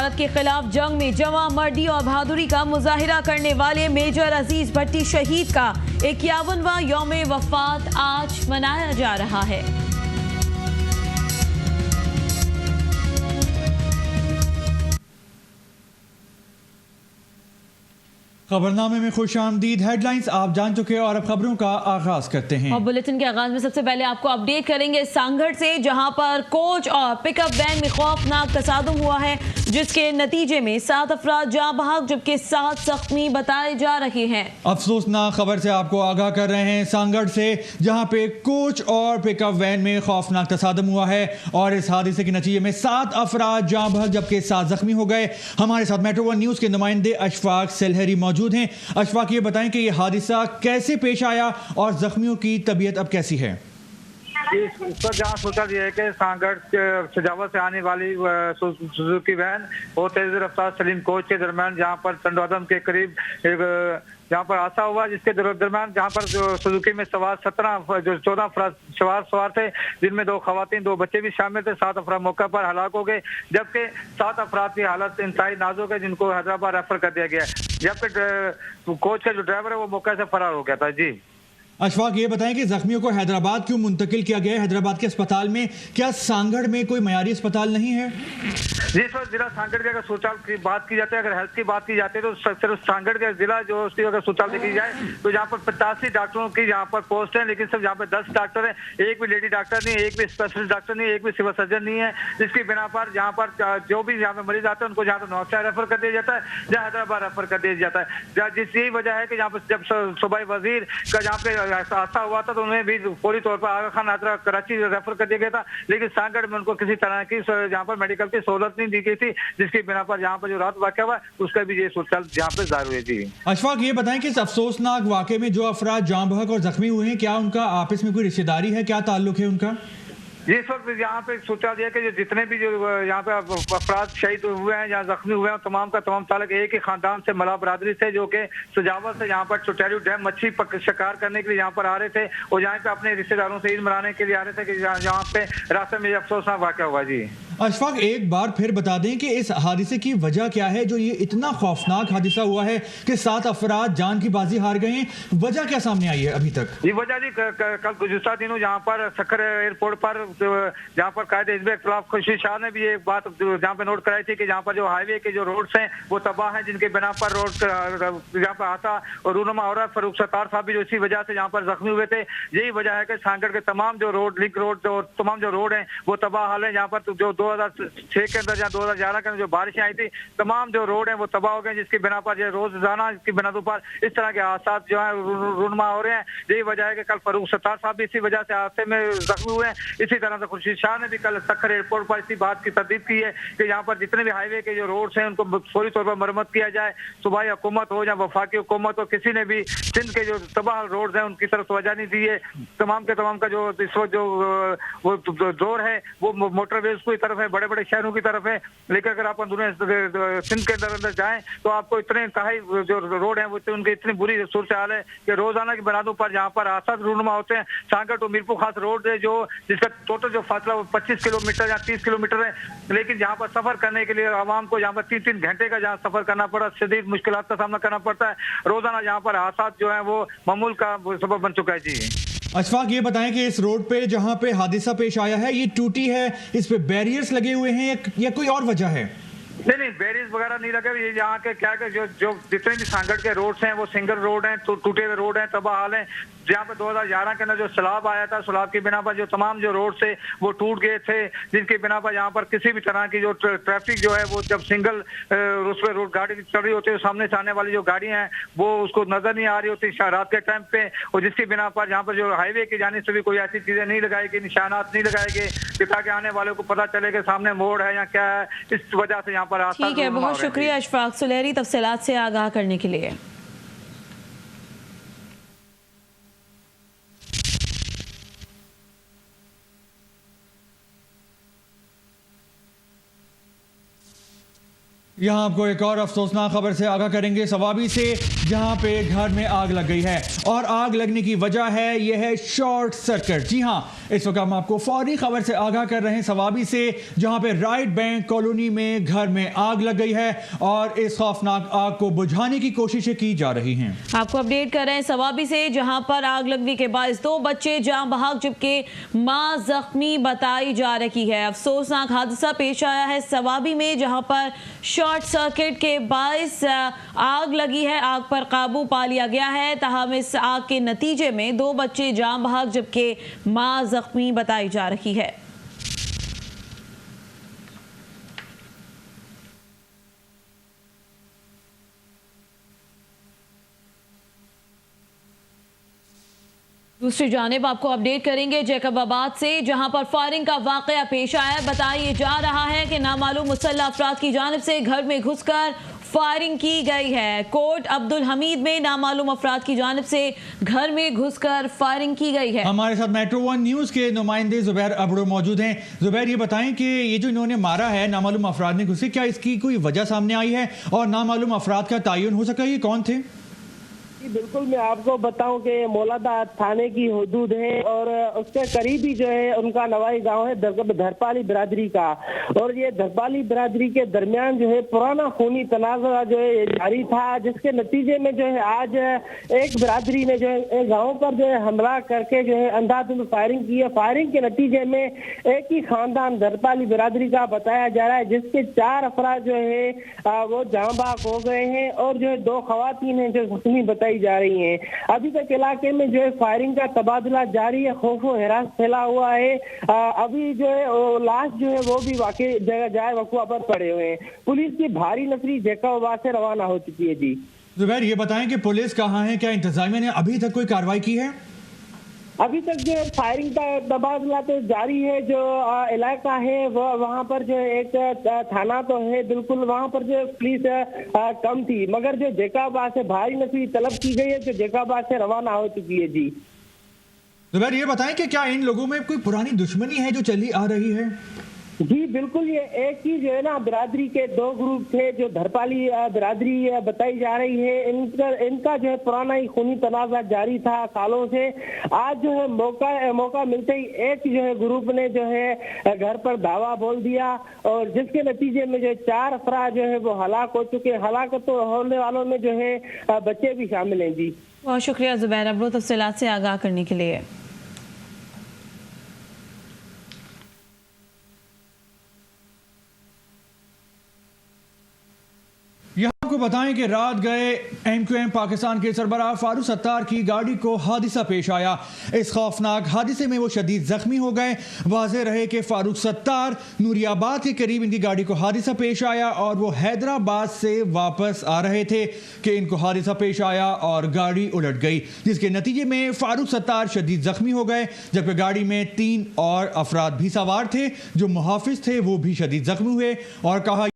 हुकूमत के खिलाफ जंग में जवां मर्दी और बहादुरी का मुजाहिरा करने वाले मेजर अजीज भट्टी शहीद का 51वां यौम वफात आज मनाया जा रहा है। खबरनामे में खुश आमदीद। हेडलाइंस आप जान चुके हैं और अब खबरों का आगाज करते हैं। और बुलेटिन के आगाज में सबसे पहले आपको अपडेट करेंगे सांगड़ से, जहां पर कोच और पिकअप वैन में खौफनाक तसादुम हुआ है, जिसके नतीजे में 7 अफराद जाँ बहक जबकि 7 जख्मी बताए जा रहे हैं। अफसोसनाक खबर से आपको आगाह कर रहे हैं सांगड़ से, जहां पे कोच और पिकअप वैन में खौफनाक तसादुम हुआ है और इस हादसे के नतीजे में 7 अफराद जाँ बहक जबकि 7 जख्मी हो गए। हमारे साथ मेट्रो वन न्यूज के नुमाइंदे अशफाक सिलहरी मौजूद हैं। अशफाक, ये बताएं कि ये हादसा कैसे पेश आया और जख्मियों की तबीयत अब कैसी है? इस पर जहाँ सोचा यह है कि सांगड़ सजावत से आने वाली सुजुकी वैन और तेज रफ्तार सलीम कोच के दरमियान जहाँ पर चंदवादम के करीब जहाँ पर हादसा हुआ, जिसके दरमियान जहाँ पर सुजुकी में सवार 14 अफराद सवार थे, जिनमें 2 खवातीन 2 बच्चे भी शामिल थे। 7 अफराद मौके पर हलाक हो गए जबकि 7 अफराद की हालत इंतहाई नाजुक है, जिनको हैदराबाद रेफर कर दिया गया है, जबकि कोच का जो ड्राइवर है वो मौके से फरार हो गया था। जी अशफाक, ये बताएं कि जख्मियों को हैदराबाद क्यों मुंतकिल किया गया है? हैदराबाद के अस्पताल में क्या सांगड़ में कोई मयारी अस्पताल नहीं है? जी सर, जिला सांगड़ की अगर सुचाल की बात की जाती है, अगर हेल्थ की बात की जाती है तो सिर्फ सांगड़ का जिला जो उसकी अगर सुचाल देखी जाए तो जहाँ पर 85 डॉक्टरों की जहाँ पर पोस्ट है, लेकिन सिर्फ जहाँ पर 10 डॉक्टर है, एक भी लेडी डॉक्टर नहीं, एक भी स्पेशलिस्ट डॉक्टर नहीं, एक भी सिविल सर्जन नहीं है, जिसकी बिना पर जहाँ पर जो भी यहाँ पे मरीज आते हैं उनको जहाँ तो नौशा रेफर कर दिया जाता है, जहाँ हैदराबाद रेफर कर दिया जाता है। जिस यही वजह है कि जहाँ पर जब सूबाई वजीर का जहाँ पे हादसा हुआ था तो उन्हें भी पूरी तौर पर आगा खान आतरा कराची रेफर कर दिया गया था, लेकिन सांगड़ में उनको किसी तरह की जहाँ पर मेडिकल की सहूलत नहीं दी गई थी, जिसकी बिना पर जहाँ पर जो रात वाक़या हुआ उसका भी ये सूचना जहाँ पे जारी हुई थी। अशफाक, ये बताएं कि इस अफसोसनाक वाक़े में जो अफराद जाँ बहक और जख्मी हुए हैं, क्या उनका आपस में कोई रिश्तेदारी है, क्या ताल्लुक है उनका? इस वक्त यहाँ पे सोचा दिया कि जो जितने भी जो यहाँ पे अफराद शहीद हुए हैं या जख्मी हुए हैं, तमाम का तमाम ताल्लुक एक ही खानदान से, मला बरादरी से, जो कि सजावत से यहाँ पर चुटेरू डैम मच्छी शिकार करने के लिए यहाँ पर आ रहे थे और यहाँ पे अपने रिश्तेदारों से ईद मनाने के लिए आ रहे थे कि यहाँ पे रास्ते में अफसोसनाक वाक़या हुआ। जी अशफाक, एक बार फिर बता दें कि इस हादसे की वजह क्या है, जो ये इतना खौफनाक हादसा हुआ है कि 7 अफराद जान की बाजी हार गए हैं, वजह क्या सामने आई है अभी तक? ये वजह जी कल गुज़िश्ता दिनों जहाँ पर सखर एयरपोर्ट पर जहाँ पर कायदे हिज़्ब इख्तिलाफ खुर्शीद शाह ने भी एक बात जहाँ पे नोट कराई थी कि जहाँ पर जो हाईवे के जो रोड्स हैं वो तबाह हैं, जिनके बिना पर रोड जहाँ पर आता और रूनमा हो रहा है। फरूख सत्तार साहब भी जो इसी वजह से जहाँ पर जख्मी हुए थे। यही वजह है कि सांगड़ के तमाम जो रोड, लिंक रोड और तमाम जो रोड हैं वो तबाह हाल है। जहाँ पर जो 2006 के अंदर या 2011 के अंदर जो बारिशें आई थी, तमाम जो रोड हैं वो तबाह हो गए, जिसकी बिना पर जो रोजाना इसकी बिना पर इस तरह के हादसा जो है रूनमा हो रहे हैं। यही वजह है कि कल फरूख सत्तार साहब भी इसी वजह से हादसे में जख्मी हुए हैं। इसी तरह से खुर्शीद शाह ने भी कल सखर एयरपोर्ट पर इसी बात की तरदीद की है कि यहाँ पर जितने भी हाईवे के जो रोड्स हैं उनको फौरी तौर पर मरम्मत किया जाए। सूबाई हुकूमत हो या वफाकी हुकूमत हो, किसी ने भी सिंध के जो तबाह रोड्स हैं उनकी तरफ तवज्जो नहीं दी है। तमाम के तमाम का जो इस वक्त जो वो जोर है वो मोटरवेज की तरफ है, बड़े बड़े शहरों की तरफ है। लेकिन अगर आप सिंध के अंदर जाएं तो आपको इतने कहाई जो रोड है वो उनकी इतनी बुरी सूरत हाल है कि रोजाना की बुनियादों पर जहाँ पर हादसा रूनुमा होते हैं। सांगड़ टू मीरपुर खास रोड है जो जिसका टोटल जो फासला 25 किलोमीटर या 30 किलोमीटर है, लेकिन जहाँ पर सफर करने के लिए आवाम को जहाँ पर 3-3 घंटे का जहाँ सफर करना पड़ा, शदीद मुश्किलात का सामना करना पड़ता है। रोजाना जहाँ पर हादसा जो है वो मामूल का सबब बन चुका है। जी अशफाक, ये बताएं कि इस रोड पे जहाँ पे हादसा पेश आया है ये टूटी है, इस पे बैरियर्स लगे हुए हैं या कोई और वजह है? नहीं, बैरियर्स वगैरह नहीं लगे। ये यहाँ के क्या जो जितने भी सांगड़ के रोड्स हैं वो सिंगल रोड हैं, टूटे हुए रोड हैं, तबाह हाल हैं। जहाँ पे 2011 के अंदर जो सैलाब आया था, सैलाब की बिना पर जो तमाम जो रोड से वो टूट गए थे, जिनकी बिना पर यहाँ पर किसी भी तरह की जो ट्रैफिक जो है वो जब सिंगल उस पर रोड गाड़ी चल रही होती है, सामने से आने वाली जो गाड़ियाँ हैं वो उसको नजर नहीं आ रही होती रात के टाइम पे, और जिसकी बिना पर यहाँ पर जो हाईवे की जाने से भी कोई ऐसी चीजें नहीं लगाएगी, निशानात नहीं लगाएंगे कि ताकि आने वालों को पता चले कि सामने मोड़ है या क्या है। इस वजह से यहाँ पर ठीक है, बहुत शुक्रिया अशफाक सुलहरी तफसीलात से आगाह करने के लिए। यहाँ आपको एक और अफसोसनाक खबर से आगाह करेंगे सवाबी से, जहाँ पे घर में आग लग गई है और आग लगने की वजह है यह है शॉर्ट सर्किट। जी हाँ, इस वक्त हम आपको फौरी खबर से आगाह कर रहे हैं सवाबी से, जहाँ पे राइट बैंक कॉलोनी में घर में आग लग गई है और इस खौफनाक आग को बुझाने की कोशिशें की जा रही हैं। आपको अपडेट कर रहे हैं सवाबी से, जहाँ पर आग लगने के बाद 2 बच्चे जान बहक जबकि मां जख्मी बताई जा रही है। अफसोसनाक हादसा पेश आया है सवाबी में, जहाँ पर शॉर्ट सर्किट के बायस आग लगी है। आग पर काबू पा लिया गया है, ताहम इस आग के नतीजे में 2 बच्चे जान बहक जबकि मां जख्मी बताई जा रही है। दूसरी जानिब आपको अपडेट करेंगे जैकबाबाद से, जहां पर फायरिंग का वाकया पेश आया। बताया जा रहा है कि नामालूम मुसल्लह अफराद की जानिब से घर में घुसकर फायरिंग की गई है। कोट अब्दुल हमीद में नामालूम अफराद की जानिब से घर में घुसकर फायरिंग की गई है। हमारे साथ मेट्रो 1 न्यूज के नुमाइंदे जुबैर अबड़ो मौजूद हैं। जुबैर, ये बताएं कि ये जो इन्होंने मारा है नामालूम अफराद ने घुसे, क्या इसकी कोई वजह सामने आई है और नामालूम अफराद का तयन हो सका, ये कौन थे? बिल्कुल, मैं आपको बताऊं कि मौलादा थाने की हुदूद है और उसके करीब ही जो है उनका नवाई गांव है धरपाली बिरादरी का। और ये धरपाली बिरादरी के दरमियान जो है पुराना खूनी तनाज़ा जो है जारी था, जिसके नतीजे में जो है आज एक बिरादरी ने जो है गांव पर जो है हमला करके जो है अंधाधुंध फायरिंग की है। फायरिंग के नतीजे में एक ही खानदान धरपाली बिरादरी का बताया जा रहा है, जिसके 4 अफराद जो है वो जाँ बहक हो गए हैं और जो है 2 खवातीन हैं जो जख्मी बताई जा रही हैं। अभी तक इलाके में जो है फायरिंग का तबादला जारी है, खौफ व हिरास फैला हुआ है। अभी जो है लाश जो है वो भी वाकई जगह जाए वकूआ पर पड़े हुए हैं। पुलिस की भारी नफरी जैकबाबाद से रवाना हो चुकी है। जी जुबैर, ये बताएं कि पुलिस कहाँ है, क्या इंतजामिया ने अभी तक कोई कार्रवाई की है? अभी तक जो है फायरिंग का तबादला तो जारी है। जो इलाका है वो वहाँ पर जो एक थाना तो है, बिल्कुल वहाँ पर जो पुलिस कम थी, मगर जो जैकबाबाद से भारी नफरी तलब की गई है जो जैकबाबाद से रवाना हो चुकी है। जी जुबैर, ये बताएं कि क्या इन लोगों में कोई पुरानी दुश्मनी है जो चली आ रही है? जी बिल्कुल, ये एक ही जो है ना बिरादरी के 2 ग्रुप थे जो धरपाली बिरादरी बताई जा रही है। इनका जो है पुराना ही खूनी तनाज़ा जारी था सालों से। आज जो है मौका मिलते ही एक जो है ग्रुप ने जो है घर पर धावा बोल दिया और जिसके नतीजे में जो 4 अफराद जो है वो हलाक हो चुके। हलाकत तो होने वालों में जो है बच्चे भी शामिल हैं। जी बहुत शुक्रिया जुबैर अबड़ो तफसीलात से आगाह करने के लिए। यहाँ आपको बताएं कि रात गए MQM पाकिस्तान के सरबराह फारूक सत्तार की गाड़ी को हादसा पेश आया। इस खौफनाक हादसे में वो शदीद जख्मी हो गए। वाज़ेह रहे कि फारूक सत्तार नूरियाबाद के करीब इनकी गाड़ी को हादसा पेश आया और वो हैदराबाद से वापस आ रहे थे कि इनको हादसा पेश आया और गाड़ी उलट गई, जिसके नतीजे में फारूक सत्तार शदीद जख्मी हो गए, जबकि गाड़ी में 3 और अफराद भी सवार थे जो मुहाफिज थे, वो भी शदीद जख्मी हुए। और कहा